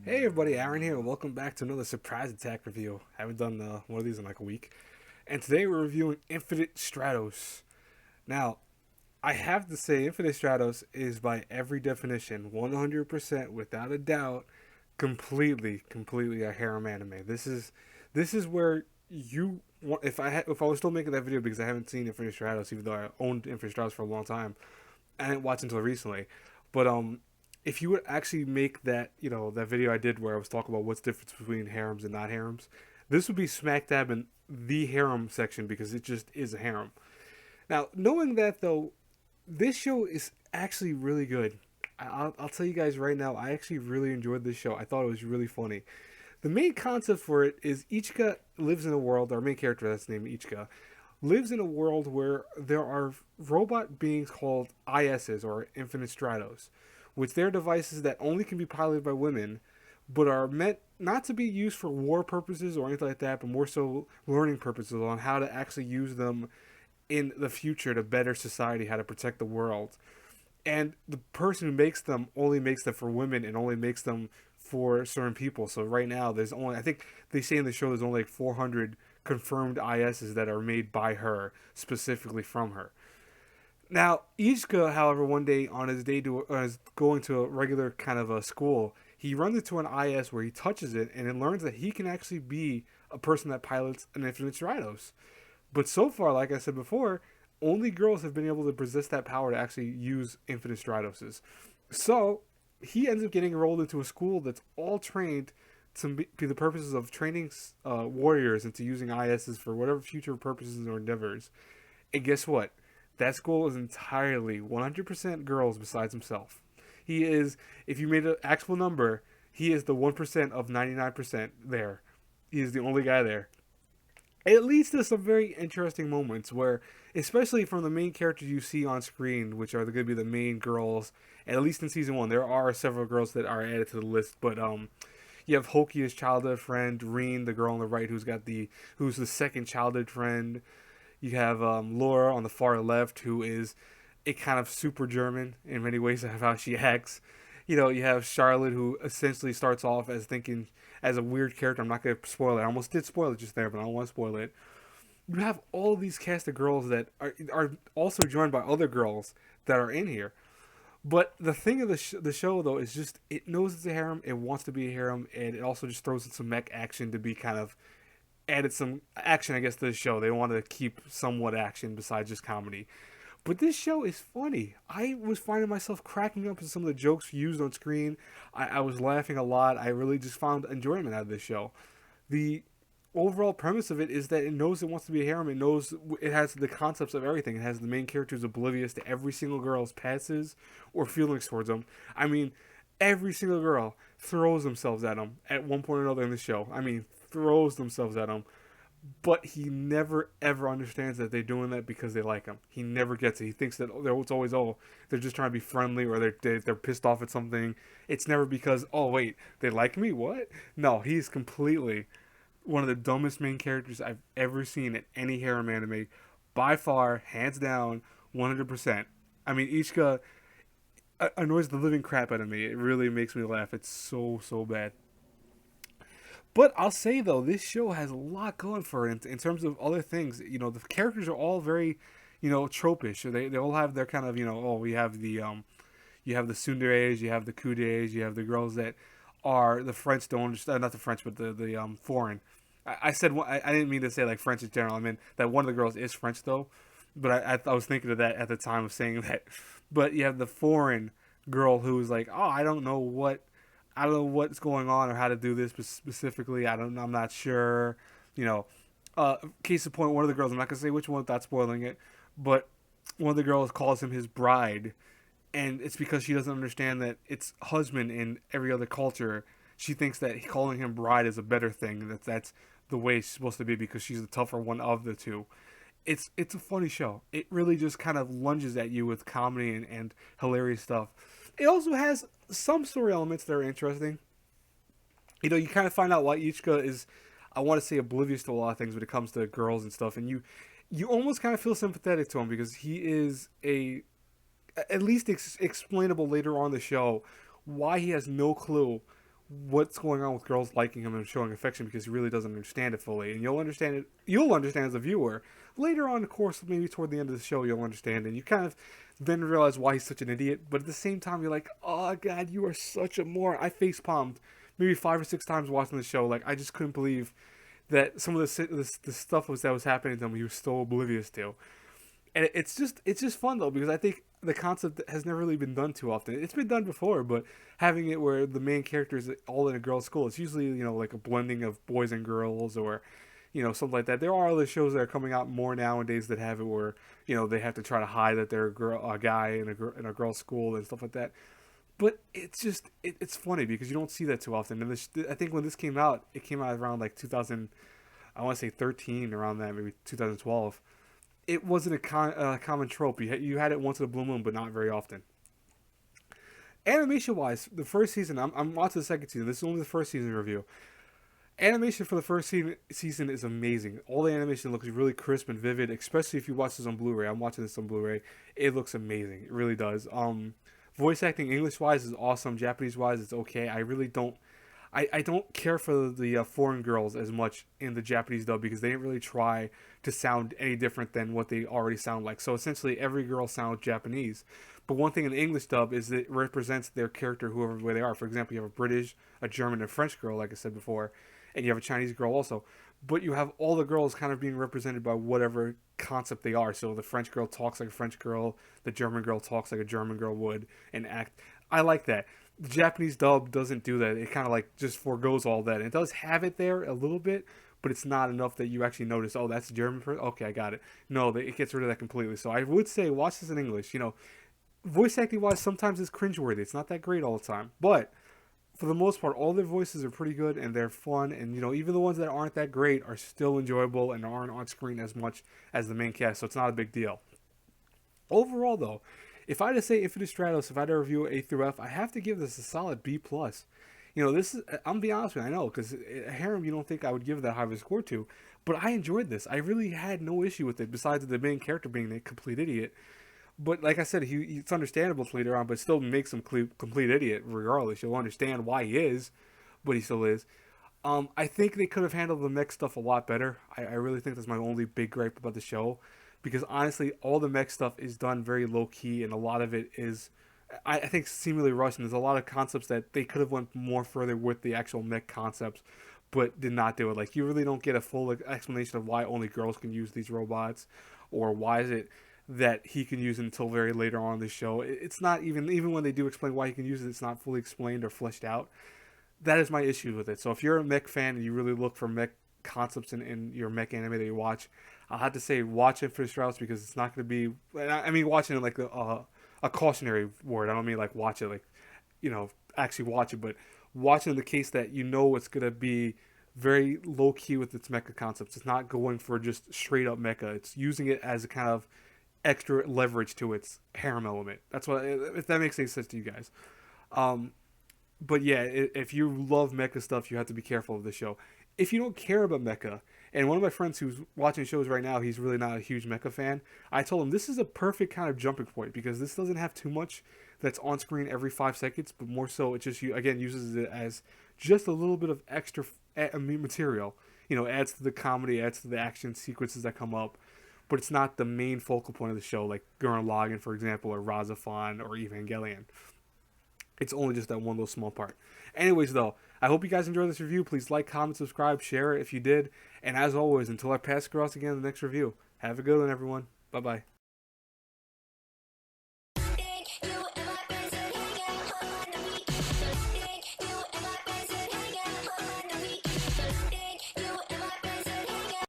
Hey everybody, Aaron here. Welcome back to another surprise attack review. I haven't done one of these in like a week. And today we're reviewing Infinite Stratos. Now, I have to say, Infinite Stratos is by every definition, 100% without a doubt, completely a harem anime. This is where you want. If I was still making that video because I haven't seen Infinite Stratos, even though I owned Infinite Stratos for a long time, I didn't watch until recently. But if you would actually make that video I did where I was talking about what's the difference between harems and not harems, this would be smack dab in the harem section because it just is a harem. Now, knowing that though, this show is actually really good. I'll tell you guys right now, I actually really enjoyed this show. I thought it was really funny. The main concept for it is Ichika lives in a world, our main character that's named Ichika, lives in a world where there are robot beings called ISs or Infinite Stratos, which they're devices that only can be piloted by women, but are meant not to be used for war purposes or anything like that, but more so learning purposes on how to actually use them in the future to better society, how to protect the world. And the person who makes them only makes them for women and only makes them for certain people. So right now, there's only, I think they say in the show, there's only like 400 confirmed ISs that are made by her, specifically from her. Now, Ichika, however, one day on his day to going to a regular kind of a school, he runs into an IS where he touches it and then learns that he can actually be a person that pilots an Infinite Stratos. But so far, like I said before, only girls have been able to possess that power to actually use Infinite Stratoses. So he ends up getting enrolled into a school that's all trained to be the purposes of training warriors into using ISs for whatever future purposes or endeavors. And guess what? That school is entirely 100% girls besides himself. He is, if you made an actual number, he is the 1% of 99% there. He is the only guy there. It leads to some very interesting moments where, especially from the main characters you see on screen, which are going to be the main girls, at least in season one, there are several girls that are added to the list, but you have Hoki's childhood friend, Reen, the girl on the right, who's the second childhood friend. You have Laura on the far left, who is a kind of super German in many ways of how she acts. You have Charlotte, who essentially starts off as thinking as a weird character. I'm not going to spoil it. I almost did spoil it just there, but I don't want to spoil it. You have all of these cast of girls that are also joined by other girls that are in here. But the thing of the show, though, is just it knows it's a harem, it wants to be a harem, and it also just throws in some mech action to be kind of added some action, I guess, to the show. They want to keep somewhat action besides just comedy. But this show is funny. I was finding myself cracking up at some of the jokes used on screen. I was laughing a lot. I really just found enjoyment out of this show. The overall premise of it is that it knows it wants to be a harem. It knows it has the concepts of everything. It has the main characters oblivious to every single girl's passes or feelings towards them. I mean, every single girl throws themselves at him at one point or another in the show. I mean, throws themselves at him, but he never ever understands that they're doing that because they like him. He never gets it. He thinks that it's always, oh, they're just trying to be friendly, or they're pissed off at something. It's never because, oh wait, they like me. What? No, he's completely one of the dumbest main characters I've ever seen in any harem anime, by far, hands down, 100%. I mean, Ichika annoys the living crap out of me. It really makes me laugh. It's so bad. But I'll say though, this show has a lot going for it in terms of other things. The characters are all very, tropish. They all have their kind of, oh, we have you have the tsunderes, you have the kudes, you have the girls that are the French don't understand, not the French, but the foreign. I said I didn't mean to say like French in general. I mean that one of the girls is French though, but I was thinking of that at the time of saying that. But you have the foreign girl who's like, oh, I don't know what's going on or how to do this specifically. I'm not sure. You know, case in point, one of the girls. I'm not gonna say which one without spoiling it, but one of the girls calls him his bride, and it's because she doesn't understand that it's husband in every other culture. She thinks that calling him bride is a better thing. That's the way it's supposed to be because she's the tougher one of the two. It's a funny show. It really just kind of lunges at you with comedy and hilarious stuff. It also has some story elements that are interesting. You kind of find out why Ichika is, I want to say, oblivious to a lot of things when it comes to girls and stuff, and you almost kind of feel sympathetic to him because he is at least explainable later on in the show why he has no clue what's going on with girls liking him and showing affection because he really doesn't understand it fully. And you'll understand it. You'll understand as a viewer later on, of course. Maybe toward the end of the show, you'll understand, and you kind of then realize why he's such an idiot. But at the same time, you're like, oh god, you are such a moron. I face palmed maybe 5 or 6 times watching the show. Like I just couldn't believe that some of the stuff that was happening to him, he was so oblivious to. And it's just fun though because I think the concept has never really been done too often. It's been done before, but having it where the main character is all in a girls' school, it's usually like a blending of boys and girls or something like that. There are other shows that are coming out more nowadays that have it where they have to try to hide that they're a guy in a girls' school and stuff like that. But it's funny because you don't see that too often. And I think when this came out, it came out around like 2000. I want to say 13 around that, maybe 2012. It wasn't a common trope. You had it once in a blue moon, but not very often. Animation wise, the first season, I'm watching the second season. This is only the first season review. Animation for the first season is amazing. All the animation looks really crisp and vivid, especially if you watch this on Blu-ray. I'm watching this on Blu-ray. It looks amazing. It really does. Voice acting English wise is awesome. Japanese wise, it's okay. I really don't. I don't care for the foreign girls as much in the Japanese dub because they didn't really try to sound any different than what they already sound like. So essentially, every girl sounds Japanese. But one thing in the English dub is it represents their character, whoever way they are. For example, you have a British, a German, and a French girl, like I said before, and you have a Chinese girl also. But you have all the girls kind of being represented by whatever concept they are. So the French girl talks like a French girl, the German girl talks like a German girl would, and act. I like that. The Japanese dub doesn't do that. It kind of like just foregoes all that. It does have it there a little bit, but it's not enough that you actually notice. Oh, that's German. Okay, I got it. No, it gets rid of that completely. So I would say watch this in English. Voice acting wise, sometimes it's cringeworthy. It's not that great all the time, but for the most part, all their voices are pretty good and they're fun. And even the ones that aren't that great are still enjoyable and aren't on screen as much as the main cast. So it's not a big deal. Overall, though, if I had to say Infinite Stratos, if I had to review A through F, I have to give this a solid B plus. This is, I'm gonna be honest with you, I know, because Harem you don't think I would give that high of a score to, but I enjoyed this. I really had no issue with it, besides the main character being a complete idiot. But like I said, it's understandable later on, but it still makes him complete idiot regardless. You'll understand why he is, but he still is. I think they could have handled the mech stuff a lot better. I really think that's my only big gripe about the show, because honestly, all the mech stuff is done very low key, and a lot of it is, I think, seemingly rushed. And there's a lot of concepts that they could have went more further with the actual mech concepts, but did not do it. Like you really don't get a full explanation of why only girls can use these robots, or why is it that he can use it until very later on in the show. It's not even when they do explain why he can use it, it's not fully explained or fleshed out. That is my issue with it. So if you're a mech fan and you really look for mech concepts in your mech anime that you watch, I'll have to say watch Infinite Stratos, because it's not going to be. I mean, watching it like a cautionary word. I don't mean like watch it like actually watch it, but watch it in the case that it's going to be very low key with its mecha concepts. It's not going for just straight up mecha. It's using it as a kind of extra leverage to its harem element. That's what, if that makes any sense to you guys. Um, but yeah, if you love mecha stuff, you have to be careful of the show. If you don't care about mecha, and one of my friends who's watching shows right now, he's really not a huge mecha fan. I told him this is a perfect kind of jumping point, because this doesn't have too much that's on screen every 5 seconds, but more so it just again uses it as just a little bit of extra material. Adds to the comedy, adds to the action sequences that come up, but it's not the main focal point of the show, like Gurren Lagann, for example, or Razafon, or Evangelion. It's only just that one little small part. Anyways, though, I hope you guys enjoyed this review. Please like, comment, subscribe, share it if you did. And as always, until I pass across again in the next review, have a good one, everyone. Bye-bye.